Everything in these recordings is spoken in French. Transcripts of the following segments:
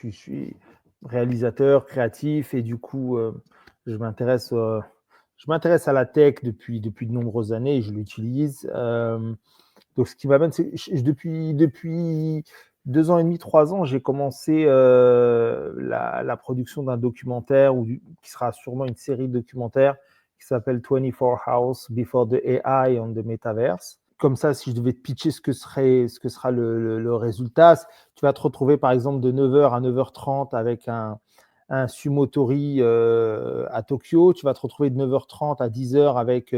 je suis réalisateur, créatif et du coup, je m'intéresse, heu, je m'intéresse à la tech depuis de nombreuses années et je l'utilise. Donc ce qui m'amène, c'est depuis 2 ans et demi, 3 ans, j'ai commencé, la production d'un documentaire qui sera sûrement une série documentaire qui s'appelle 24 Hours Before the AI on the Metaverse. Comme ça, si je devais te pitcher ce que sera le résultat, tu vas te retrouver par exemple de 9 heures à 9h30 avec un sumotori à Tokyo. Tu vas te retrouver de 9h30 à 10 heures avec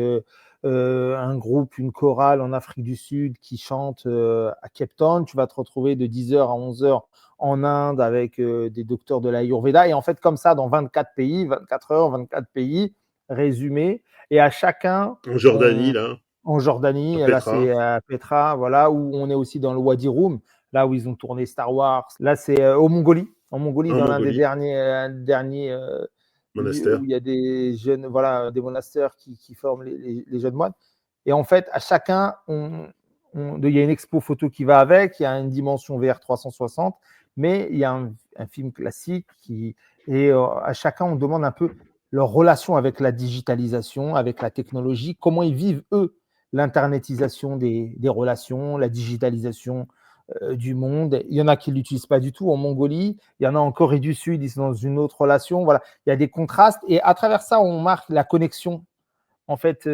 un groupe, une chorale en Afrique du Sud qui chante à Cape Town. Tu vas te retrouver de 10 heures à 11 heures en Inde avec des docteurs de l'Ayurveda. Et en fait, comme ça, dans 24 pays, 24 heures, 24 pays, résumé. Et à chacun, En Jordanie, on, là, en Jordanie, à là Petra. c'est à Petra, voilà, où on est aussi dans le Wadi Rum, là où ils ont tourné Star Wars. Là, c'est au Mongolie, en Mongolie, En dans l'un des Mongolie, derniers lieux monastère. où il y a des jeunes, voilà, des monastères qui forment les jeunes moines. Et en fait, à chacun, il y a une expo photo qui va avec, il y a une dimension VR 360, mais il y a un film classique et à chacun, on demande un peu leur relation avec la digitalisation, avec la technologie, comment ils vivent, eux, l'internetisation des relations, la digitalisation du monde. Il y en a qui ne l'utilisent pas du tout en Mongolie, il y en a en Corée du Sud, ils sont dans une autre relation. Voilà, il y a des contrastes et à travers ça, on marque la connexion, en fait,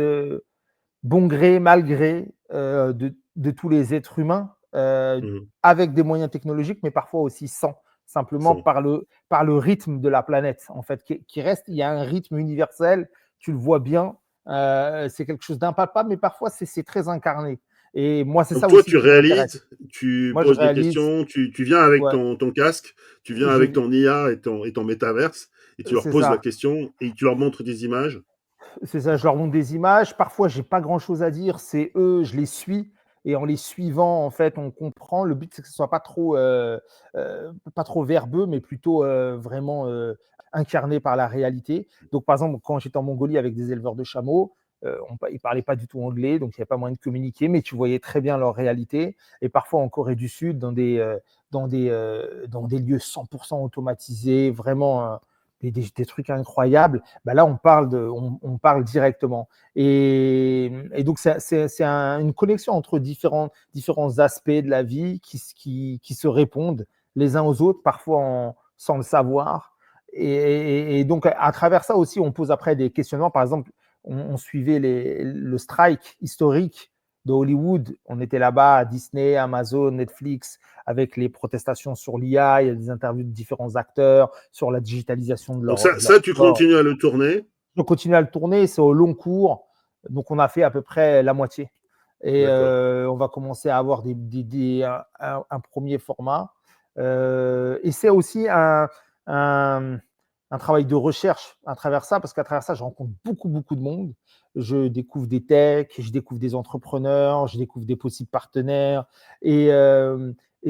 bon gré, mal gré de tous les êtres humains Mhm. avec des moyens technologiques, mais parfois aussi sans, simplement Sans. par le rythme de la planète, en fait, qui reste. Il y a un rythme universel, tu le vois bien, c'est quelque chose d'impalpable, mais parfois c'est très incarné. Et moi, c'est Donc ça toi, aussi tu qui m'intéresse. réalises, tu Moi, je poses des réalise, questions, tu viens avec ouais, ton casque, tu viens avec je, ton IA et ton métaverse, et tu leur c'est poses la ça. question et tu leur montres des images. C'est ça, je leur montre des images. Parfois, j'ai pas grand-chose à dire. C'est eux, je les suis et en les suivant, en fait, on comprend. Le but, c'est que ce soit pas trop verbeux, mais plutôt vraiment incarné par la réalité. Donc, par exemple, quand j'étais en Mongolie avec des éleveurs de chameaux, ils parlaient pas du tout anglais, donc il n'y avait pas moyen de communiquer, mais tu voyais très bien leur réalité. Et parfois en Corée du Sud, dans des lieux 100% automatisés, vraiment des trucs incroyables. Bah là, on parle directement. Et donc, c'est une connexion entre différents aspects de la vie qui se répondent les uns aux autres, parfois sans le savoir. Et donc, à travers ça aussi, on pose après des questionnements. Par exemple, on suivait le strike historique de Hollywood. On était là-bas à Disney, Amazon, Netflix, avec les protestations sur l'IA. Il y a des interviews de différents acteurs sur la digitalisation de Donc leur ça, tu sport. continues à le tourner. On continue à le tourner, c'est au long cours. Donc, on a fait à peu près la moitié. Et D'accord. on va commencer à avoir un premier format. Et c'est aussi un, un travail de recherche à travers ça, parce qu'à travers ça, je rencontre beaucoup, beaucoup de monde. Je découvre des techs, je découvre des entrepreneurs, je découvre des possibles partenaires. Et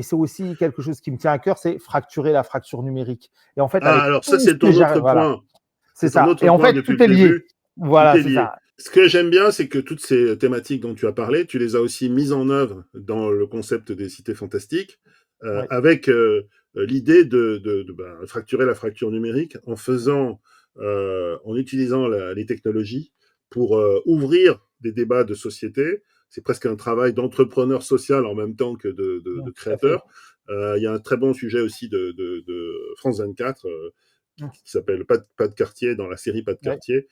c'est aussi quelque chose qui me tient à cœur, c'est fracturer la fracture numérique. Et en fait, Ah, avec alors ça, tout c'est ce que ton j'arrive, autre voilà, point. c'est C'est ton ça. autre Et en point fait, depuis tout le est lié. début. Tout Voilà, est c'est lié. ça. Ce que j'aime bien, c'est que toutes ces thématiques dont tu as parlé, tu les as aussi mises en œuvre dans le concept des cités fantastiques, Ouais. avec l'idée de fracturer la fracture numérique en utilisant les technologies pour ouvrir des débats de société. C'est presque un travail d'entrepreneur social en même temps que de Tout à fait. créateur. Il y a un très bon sujet aussi de France 24 Mmh. qui s'appelle Pas de quartier, dans la série Pas de Ouais. quartier,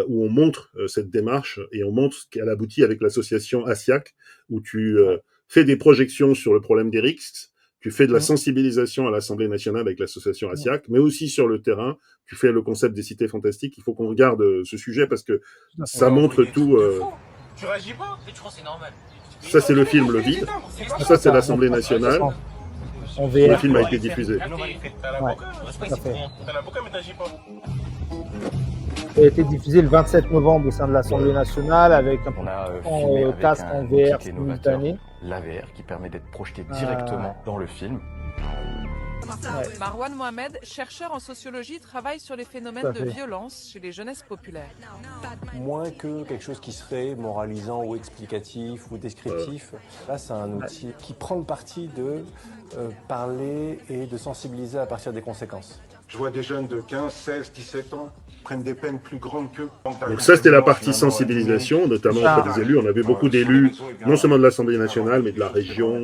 où on montre cette démarche et on montre ce qu'elle aboutit avec l'association ASIAC, où tu Ouais. fais des projections sur le problème des risques, tu fais de la Mmh. sensibilisation à l'Assemblée nationale avec l'association Mmh. ASIAC, mais aussi sur le terrain, tu fais le concept des cités fantastiques. Il faut qu'on regarde ce sujet parce que Tout à fait. ça Ouais, on voit montre des trucs tout. de fou. Tu réagis pas? Et tu crois que c'est normal. Ça, c'est le film Le Vide. Ça, C'est c'est ça, l'Assemblée nationale. en Le VR. film a été diffusé. T'as Ouais, l'avocat, tout à fait. t'as l'avocat, mais t'agis pas. Ça a été diffusé le 27 novembre au sein de l'Assemblée Ouais. nationale avec un On a filmé avec casque un en outil VR qui est novateur, simultané. l'AVR, qui permet d'être projeté Euh, directement dans le film. Ouais, Marwan Mohamed, chercheur en sociologie, travaille sur les tout phénomènes à de fait. violence chez les jeunesses populaires. Moins que quelque chose qui serait moralisant ou explicatif ou descriptif. Là, c'est un Ouais. outil qui prend le parti de parler et de sensibiliser à partir des conséquences. Je vois des jeunes de 15, 16, 17 ans prennent des peines plus grandes qu'eux. Donc ça, c'était la partie sensibilisation, notamment Ça. auprès des élus. On avait beaucoup d'élus, non seulement de l'Assemblée nationale, mais de la région,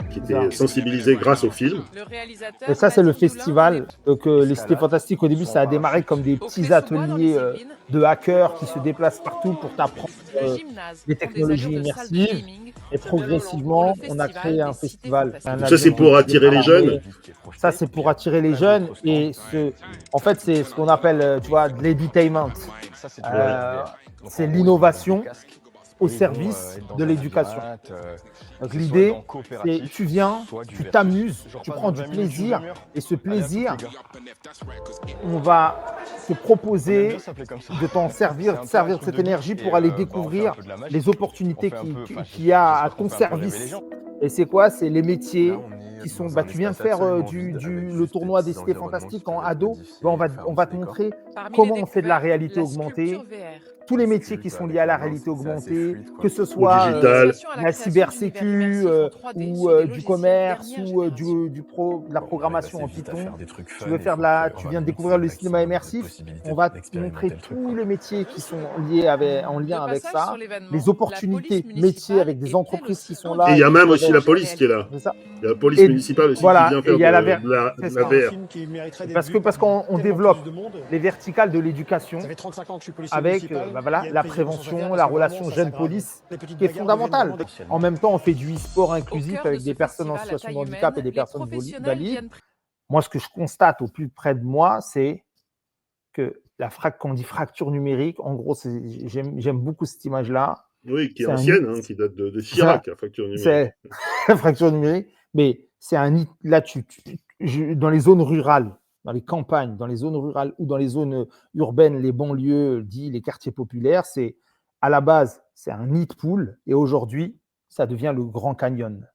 qui Ça. étaient sensibilisés grâce au film. Le réalisateur Et ça, c'est le Mathilde Doulin festival. Donc, les Cités Fantastiques, au début, ça a démarré comme des au petits Clé-sous-Bois dans les ateliers Yvelines, de hackers qui se déplacent partout pour t'apprendre le gymnase les prend des technologies allures de salle de immersives. gaming Et progressivement, pour le on a festival créé un des Cités festival. Fantastiques. Un Donc ça, c'est avion pour de attirer les l'armée. jeunes. Ça, c'est pour attirer les jeunes. Et en fait, c'est ce qu'on appelle, tu vois, de l'edutainment. C'est l'innovation au service de l'éducation. Donc l'idée, c'est tu viens, tu t'amuses, tu prends du plaisir, et ce plaisir, on va te proposer de t'en servir, de servir de cette énergie pour aller découvrir les opportunités qu'il y a à ton service. Et c'est quoi? C'est les métiers qui sont. Bah, tu viens de faire le tournoi des Cités Fantastiques en ado. Bah, on va te montrer Parmi comment les on fait de la découvertes, réalité la augmentée, sculpture VR. tous les métiers qui sont liés à la réalité augmentée, que ce soit digital. Initiation à la création cybersécu d'univers immersifs en 3D ou sur des du logiciels commerce dernière ou génération. de la programmation en Python. Tu veux faire tu viens de découvrir le cinéma immersif. On va te montrer tous les métiers qui sont en lien De avec passage ça, sur l'événement, les la opportunités police métiers municipale avec des est entreprises elle qui aussi sont là. Et il y a même qui aussi peuvent- la police qui est là. C'est ça. Il y a la police Et municipale aussi voilà, qui vient et faire il y a de la c'est ça. VR. Parce qu'on développe les verticales de l'éducation avec la prévention, la relation jeune-police, qui est fondamentale. En même temps, on fait du e-sport Au inclusif cœur de avec ce des personnes en festival à situation de taille handicap et humaine, des les personnes professionnels valides. viennent Moi, ce que je constate au plus près de moi, c'est que quand on dit fracture numérique, en gros, j'aime beaucoup cette image-là. Oui, qui est C'est un ancienne, mythe. hein, qui date de Chirac, la facture numérique. C'est la fracture numérique, mais c'est là, dans les zones rurales, dans les campagnes, dans les zones rurales ou dans les zones urbaines, les banlieues, les quartiers populaires, à la base, c'est un nid de poule, et aujourd'hui, ça devient le Grand Canyon.